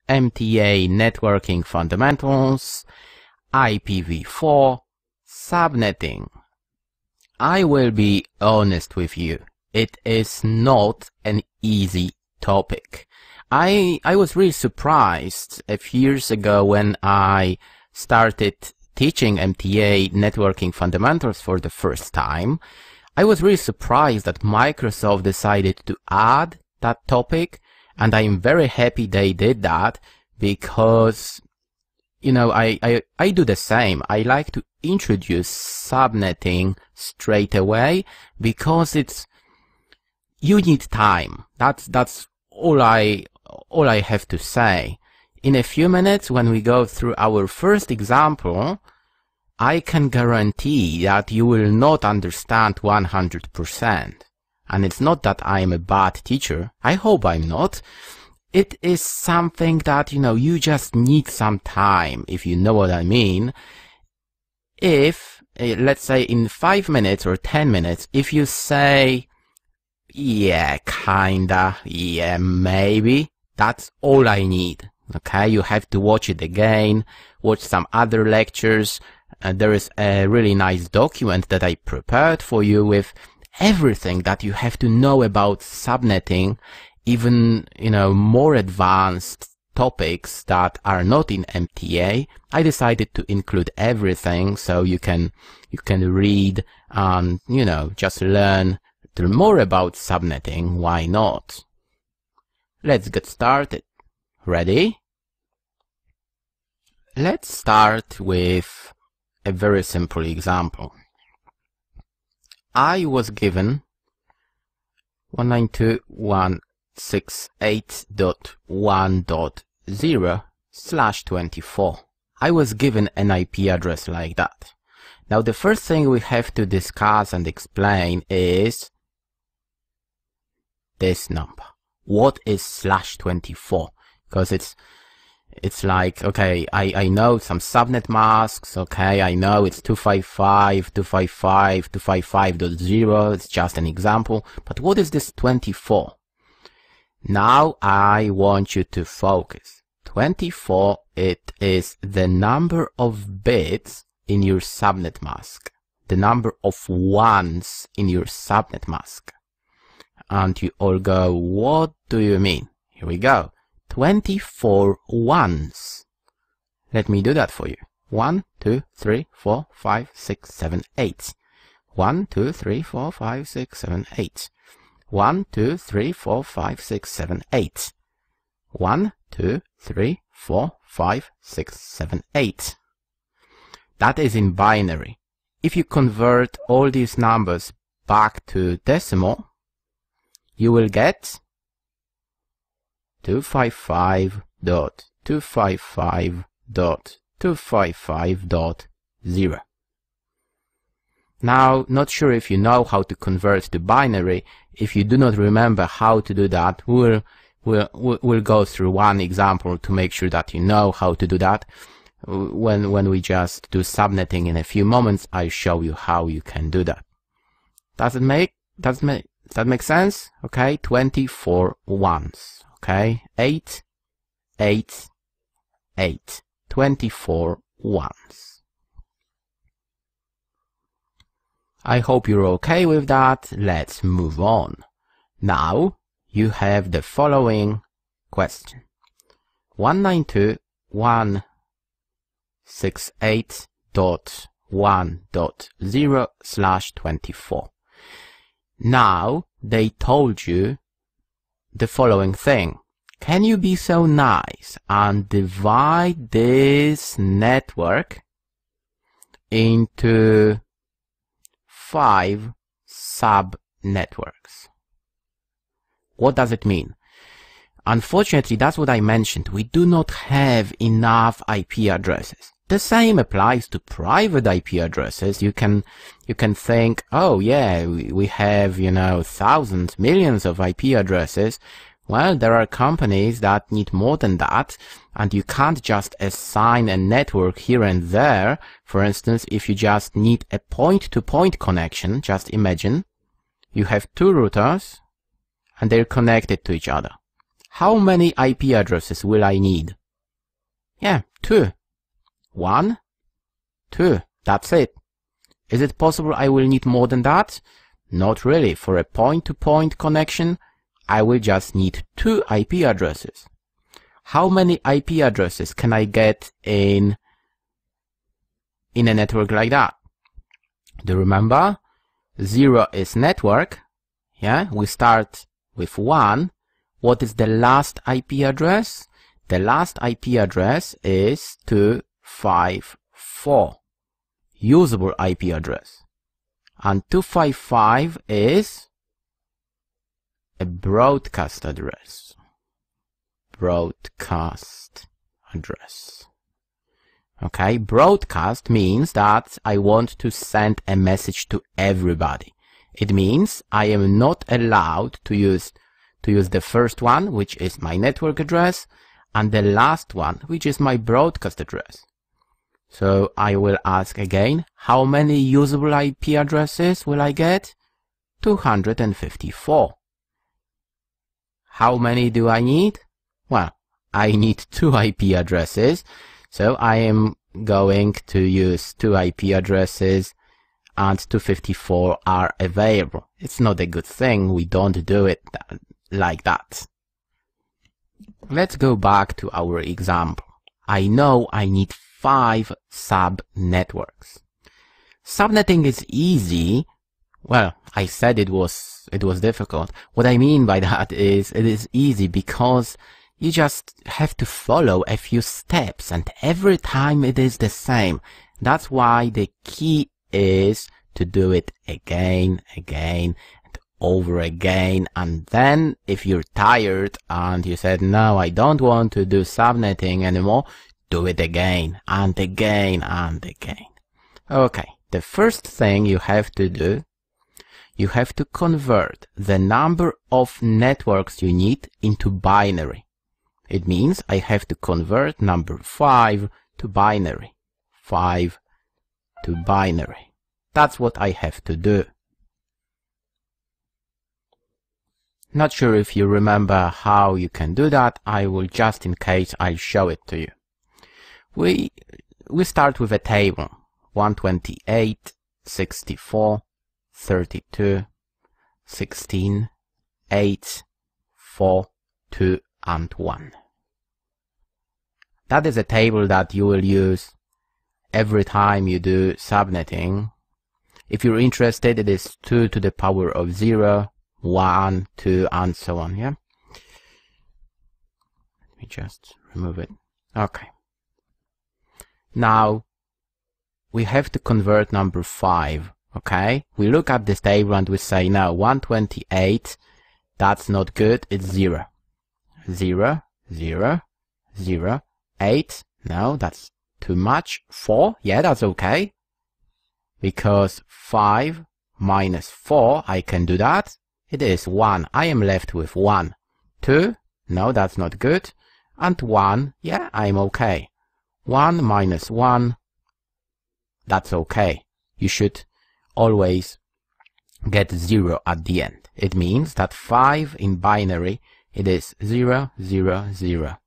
MTA Networking Fundamentals, IPv4, subnetting. I will be honest with you, it is not an easy topic. I was really surprised a few years ago when I started teaching MTA Networking Fundamentals for the first time. I was really surprised that Microsoft decided to add that topic, and I'm very happy they did that because, you know, I do the same. I like to introduce subnetting straight away because you need time. That's all I have to say. In a few minutes, when we go through our first example, I can guarantee that you will not understand 100%. And it's not that I'm a bad teacher. I hope I'm not. It is something that, you know, you just need some time, if you know what I mean. If, let's say in 5 minutes or 10 minutes, if you say, yeah, kinda, yeah, maybe, that's all I need. Okay, you have to watch it again, watch some other lectures. There is a really nice document that I prepared for you with everything that you have to know about subnetting, even, you know, more advanced topics that are not in MTA. I decided to include everything so you can read and, you know, just learn more about subnetting. Why not? Let's get started. Ready? Let's start with a very simple example. I was given 192.168.1.0/24. I was given an IP address like that. Now the first thing we have to discuss and explain is this number. What is /24? Because it's like, okay, I know some subnet masks, okay, I know it's 255.255.255.0, it's just an example, but what is this 24? Now I want you to focus. 24, it is the number of bits in your subnet mask, the number of ones in your subnet mask. And you all go, what do you mean? Here we go. 24 ones. Let me do that for you. 1, 2, 3, 4, 5, 6, 7, 8. 1, 2, 3, 4, 5, 6, 7, 8. 1, 2, 3, 4, 5, 6, 7, 8. 1, 2, 3, 4, 5, 6, 7, 8. That is in binary. If you convert all these numbers back to decimal, you will get 255.255.255.0. Now, not sure if you know how to convert to binary. If you do not remember how to do that, we'll go through one example to make sure that you know how to do that. When we just do subnetting in a few moments, I'll show you how you can do that. Does that make sense? Okay, 24 ones. Okay, 8, 8, 8, 24 ones. I hope you're okay with that. Let's move on. Now, you have the following question. 192.168.1.0/24. Now, they told you the following thing. Can you be so nice and divide this network into 5 sub-networks? What does it mean? Unfortunately, that's what I mentioned. We do not have enough IP addresses. The same applies to private IP addresses. You can think, oh yeah, we have, you know, thousands, millions of IP addresses. Well, there are companies that need more than that, and you can't just assign a network here and there. For instance, if you just need a point-to-point connection, just imagine you have 2 routers and they're connected to each other. How many IP addresses will I need? Yeah, 2. 1, 2. That's it. Is it possible I will need more than that? Not really. For a point-to-point connection, I will just need 2 IP addresses. How many IP addresses can I get in a network like that? Do you remember? 0 is network. Yeah, we start with 1. What is the last IP address? The last IP address is 254. Usable IP address. And 255 is a broadcast address. Broadcast address. Okay, broadcast means that I want to send a message to everybody. It means I am not allowed to use the first one, which is my network address, and the last one, which is my broadcast address. So I will ask again, how many usable IP addresses will I get? 254. How many do I need? Well, I need 2 IP addresses, so I am going to use 2 IP addresses, and 254 are available. It's not a good thing, we don't do it like that. Let's go back to our example. I know I need 5 sub-networks. Subnetting is easy. Well, I said it was difficult. What I mean by that is it is easy because you just have to follow a few steps, and every time it is the same. That's why the key is to do it again, and over again. And then if you're tired and you said, no, I don't want to do subnetting anymore, do it again and again and again. Okay, the first thing you have to do, you have to convert the number of networks you need into binary. It means I have to convert number 5 to binary. 5 to binary. That's what I have to do. Not sure if you remember how you can do that. I will, just in case, I'll show it to you. We start with a table. 128, 64, 32, 16, 8, 4, 2, and 1. That is a table that you will use every time you do subnetting. If you're interested, it is 2 to the power of 0, 1, 2, and so on, yeah? Let me just remove it. Okay. Now, we have to convert number 5, okay? We look at this table and we say, no, 128, that's not good, it's 0. 0, 0, 0, 8, no, that's too much. 4, yeah, that's okay. Because 5 minus 4, I can do that. It is 1. I am left with 1. 2, no, that's not good. And 1, yeah, I'm okay. 1 minus 1, that's okay. You should always get 0 at the end. It means that 5 in binary, it is 0, 0, 0,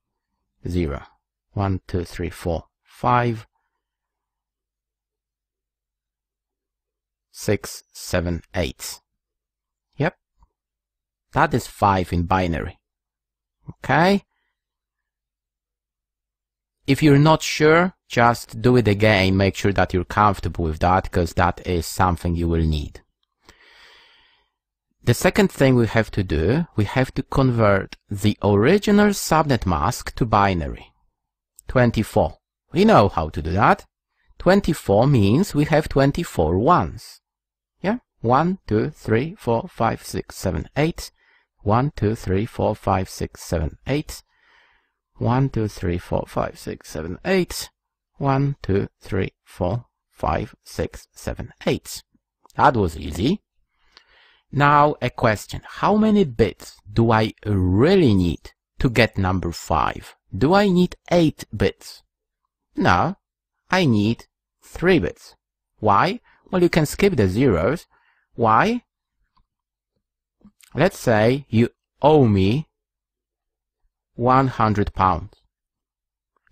0. 1, 2, 3, 4, 5, 6, 7, 8. Yep. That is 5 in binary. Okay? If you're not sure, just do it again. Make sure that you're comfortable with that, because that is something you will need. The second thing we have to do, we have to convert the original subnet mask to binary. 24. We know how to do that. 24 means we have 24 ones. Yeah? 1, 2, 3, 4, 5, 6, 7, 8. 1, 2, 3, 4, 5, 6, 7, 8. 1, 2, 3, 4, 5, 6, 7, 8. 1, 2, 3, 4, 5, 6, 7, 8. That was easy. Now a question. How many bits do I really need to get number 5? Do I need 8 bits? No, I need 3 bits. Why? Well, you can skip the zeros. Why? Let's say you owe me £100.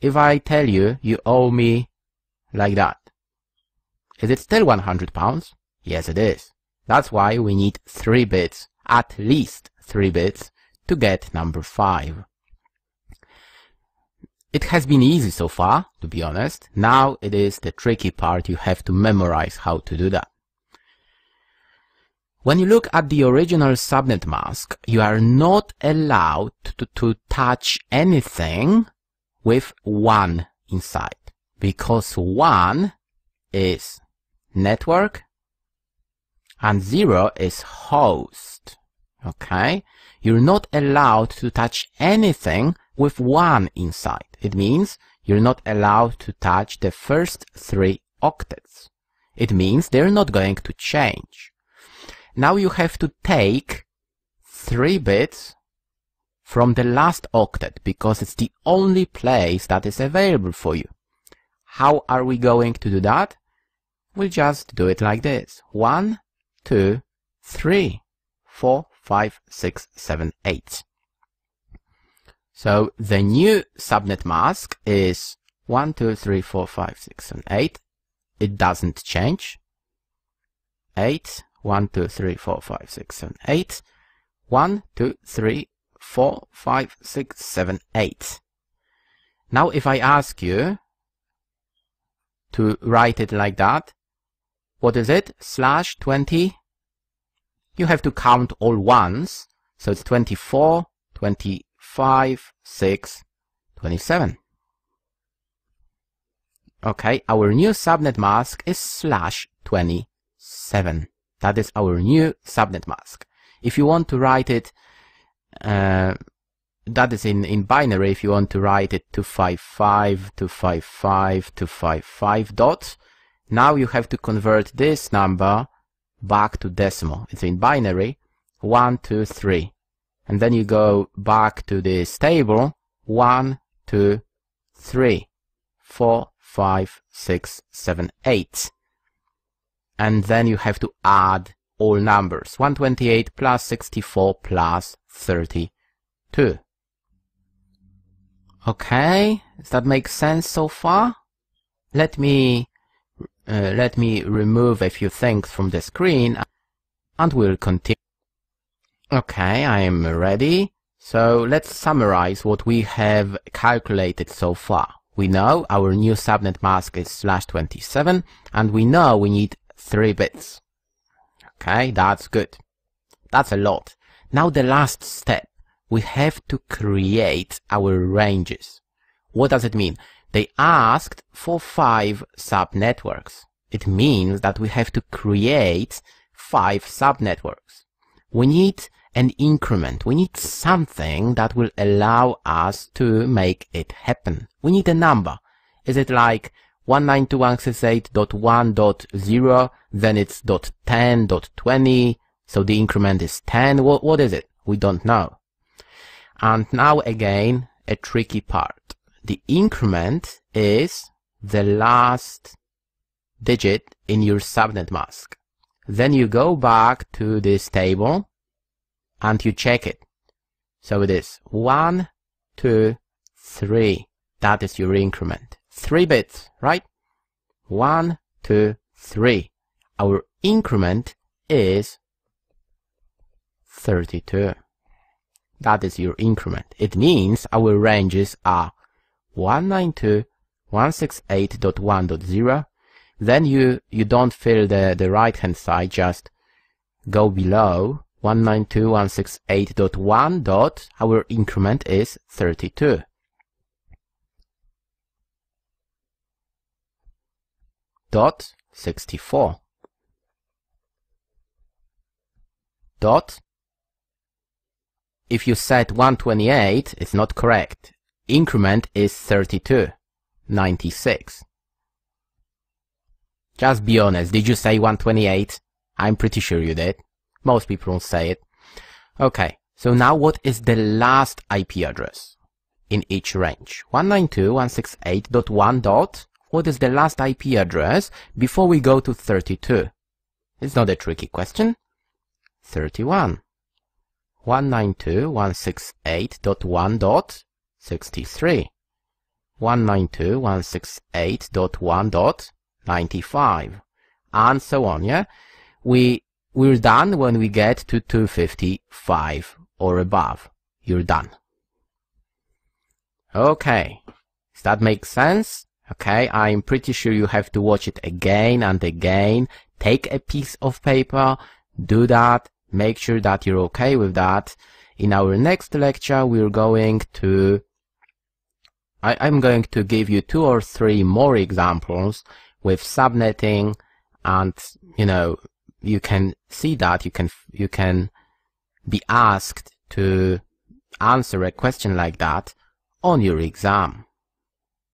If I tell you you owe me like that, is it still £100? Yes, it is. That's why we need 3 bits, at least 3 bits, to get number 5. It has been easy so far, to be honest. Now it is the tricky part. You have to memorize how to do that. When you look at the original subnet mask, you are not allowed to touch anything with 1 inside, because 1 is network and 0 is host. Okay? You're not allowed to touch anything with 1 inside. It means you're not allowed to touch the first 3 octets. It means they're not going to change. Now you have to take 3 bits from the last octet, because it's the only place that is available for you. How are we going to do that? We'll just do it like this. 1, 2, 3, 4, 5, 6, 7, 8. So the new subnet mask is 1, 2, 3, 4, 5, 6, 7, 8. It doesn't change. 8. 1, 2, 3, 4, 5, 6, 7, 8. 1, 2, 3, 4, 5, 6, 7, 8. Now if I ask you to write it like that, what is it? /20? You have to count all ones, so it's 24, 25, 6, 27. Okay, our new subnet mask is /27. That is our new subnet mask. If you want to write it, that is in binary. If you want to write it 255, 255, 255 dot, now you have to convert this number back to decimal. It's in binary, 1, 2, 3. And then you go back to this table, 1, 2, 3, 4, 5, 6, 7, 8. And then you have to add all numbers. 128 plus 64 plus 32. Okay, does that make sense so far? Let me remove a few things from the screen and we'll continue. Okay, I am ready. So let's summarize what we have calculated so far. We know our new subnet mask is /27 and we know we need 3 bits. Okay, that's good. That's a lot. Now the last step. We have to create our ranges. What does it mean? They asked for 5 subnetworks. It means that we have to create 5 subnetworks. We need an increment. We need something that will allow us to make it happen. We need a number. Is it like 192.168.1.0, then it's .10, .20, so the increment is 10? What is it? We don't know. And now again, a tricky part. The increment is the last digit in your subnet mask. Then you go back to this table and you check it. So it is 1, 2, 3. That is your increment. 3 bits, right? 1, 2, 3. Our increment is 32. That is your increment. It means our ranges are 192.168.1.0. Then you don't fill the right hand side, just go below 192.168.1. Our increment is 32. Dot 64. Dot. If you set 128, it's not correct. Increment is 32. 96. Just be honest, did you say 128? I'm pretty sure you did. Most people will say it. Okay, so now what is the last IP address in each range? 192.168.1 dot. What is the last IP address before we go to 32? It's not a tricky question. 31. 192.168.1 dot 192.168.1.95, and so on, yeah? We're done when we get to 255 or above. You're done. Okay. Does that make sense? Okay, I'm pretty sure you have to watch it again and again. Take a piece of paper, do that, make sure that you're okay with that. In our next lecture, we're going to I'm going to give you 2 or 3 more examples with subnetting, and you can see that you can be asked to answer a question like that on your exam.